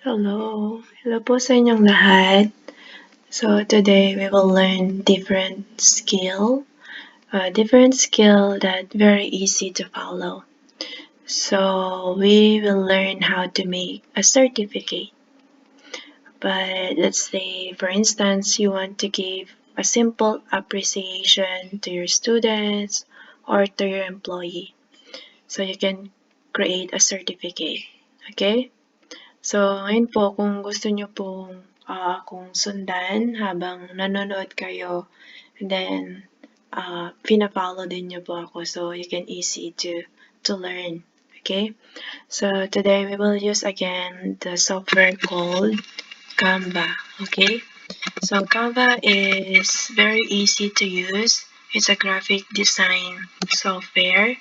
Hello po sa inyong lahat. So today we will learn different skill that very easy to follow. So we will learn how to make a certificate. But let's say, for instance, you want to give a simple appreciation to your students or to your employee. So you can create a certificate. Okay? So, ngayon po, kung gusto nyo pong akong sundan habang nanonood kayo, and then pina-follow din nyo po ako so you can easy to learn. Okay? So, today we will use again the software called Canva. Okay? So, Canva is very easy to use. It's a graphic design software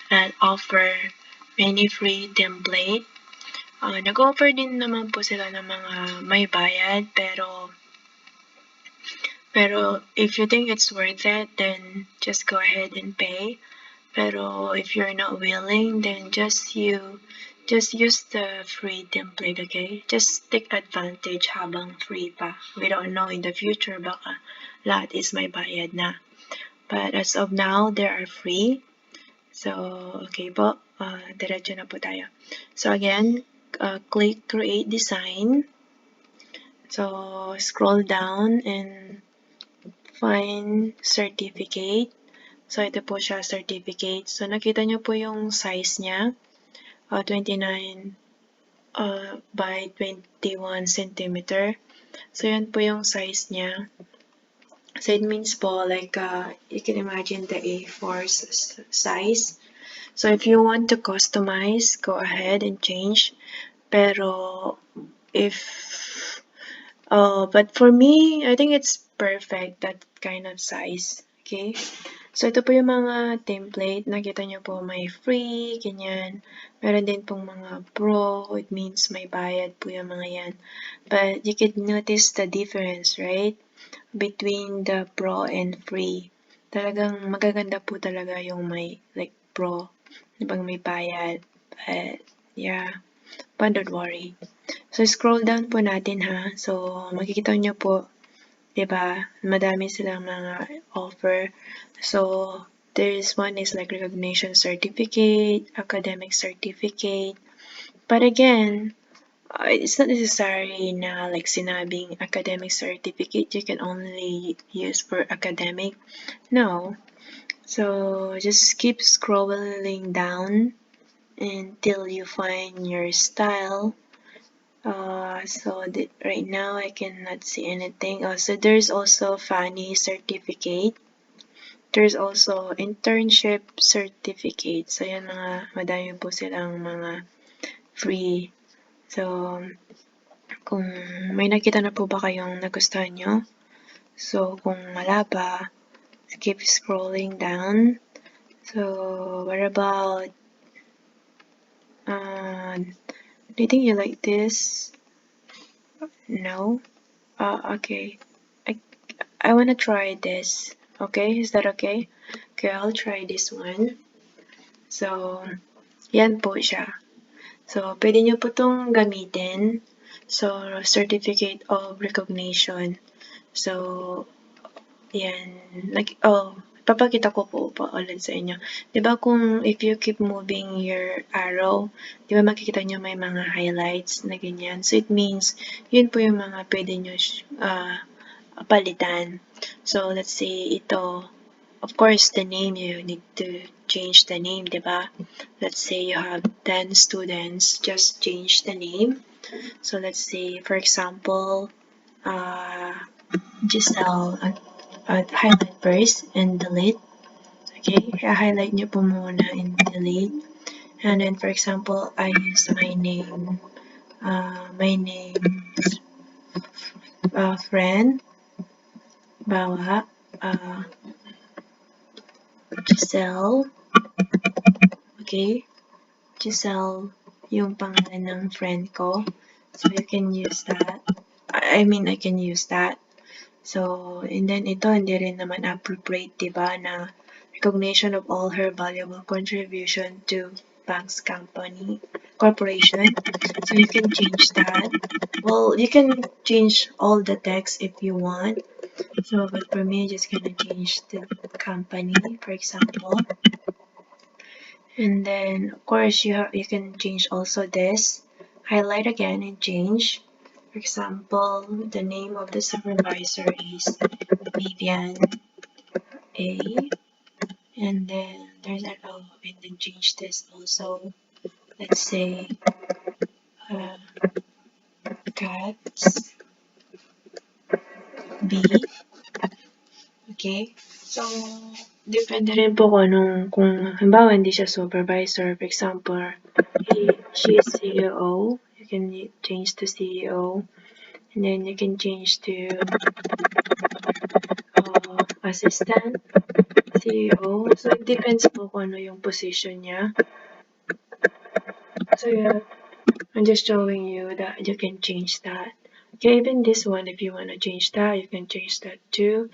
that offer many free templates. Nag-offer din naman po sila ng mga may bayad, pero if you think it's worth it, then just go ahead and pay. Pero if you're not willing, then just use the free template, okay? Just take advantage habang free pa. We don't know in the future, baka lahat is may bayad na. But as of now, they are free. So, okay po, diretso na po tayo. So again, click create design. So scroll down and find certificate. So ito po siya, certificate. So nakita nyo po yung size niya, 29 by 21 centimeter. So yan po yung size niya. So it means po like you can imagine the A4 size. So if you want to customize, go ahead and change. Pero if but for me, I think it's perfect, that kind of size. Okay? So ito po yung mga template. Nakita nyo po may free, ganyan. Meron din pong mga pro. It means may bayad po yung mga yan. But you can notice the difference, right? Between the pro and free. Talagang magaganda po talaga yung may like pro. Pag may bayad. But yeah. But don't worry. So, scroll down po natin ha. So, makikita nyo po, diba, madami silang mga offer. So, there's one is like recognition certificate, academic certificate. But again, it's not necessary na like sinabing academic certificate, you can only use for academic. No. So, just keep scrolling down until you find your style. So right now I cannot see anything. So there's also FANI certificate. There's also internship certificate. So yan mga madami po silang mga free. So kung may nakita na po ba kayong nagustuhan nyo? So kung wala pa, keep scrolling down. So what about do you think you like this? No? Okay. I wanna try this. Okay, is that okay? Okay, I'll try this one. So, yan po siya. So, pwede nyo po itong gamitin. So, certificate of recognition. So, yan. Like, papakita ko po ulit sa inyo. Diba kung if you keep moving your arrow, diba makikita nyo may mga highlights na ganyan. So, it means, yun po yung mga pwede nyo palitan. So, let's say ito, of course, the name, you need to change the name, diba? Let's say you have 10 students, just change the name. So, let's say, for example, Giselle, highlight first and delete. Okay, highlight nyo po muna and delete. And then, for example, I use my name, friend, bawa, Giselle. Okay, Giselle yung pangalan ng friend ko. So, you can use that. I can use that. So, and then ito, hindi rin naman appropriate, diba, na recognition of all her valuable contribution to bank's corporation. So you can change that. Well, you can change all the text if you want. So, but for me, I'm just gonna change the company, for example. And then, of course, you can change also this. Highlight again and change. For example, the name of the supervisor is Vivian A. And then there's an O. And then change this also. Let's say uh, Cats B. Okay? So, depende rin po kung halimbawa hindi siya supervisor. For example, she is CEO. You can change to CEO. And then you can change to assistant, CEO. So, it depends po kung ano yung position niya. So, yeah, I'm just showing you that you can change that. Okay, even this one, if you want to change that, you can change that too.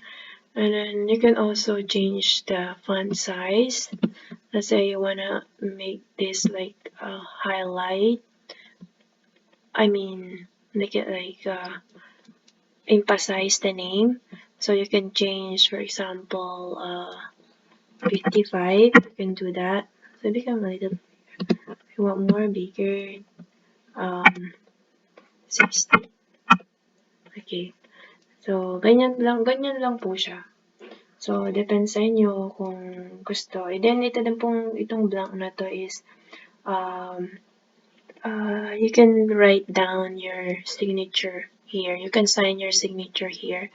And then you can also change the font size. Let's say you want to make this like a highlight. I mean, make it like emphasize the name. So you can change, for example, 55. You can do that. So become a little. If you want more bigger, 60. Okay. So ganyan lang po siya. So, depends sa inyo kung gusto. And then, itong blank na to is, you can write down your signature here. You can sign your signature here.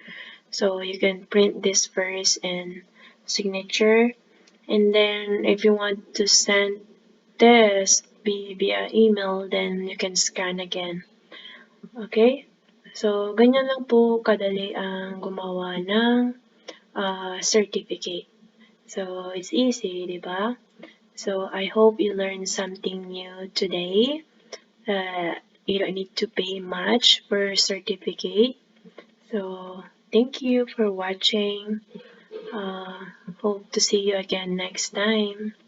So, you can print this first and signature. And then, if you want to send this via email, then you can scan again. Okay? So, ganyan lang po kadali ang gumawa ng certificate. So, it's easy, di ba? So, I hope you learned something new today. You don't need to pay much for certificate. So, thank you for watching. Hope to see you again next time.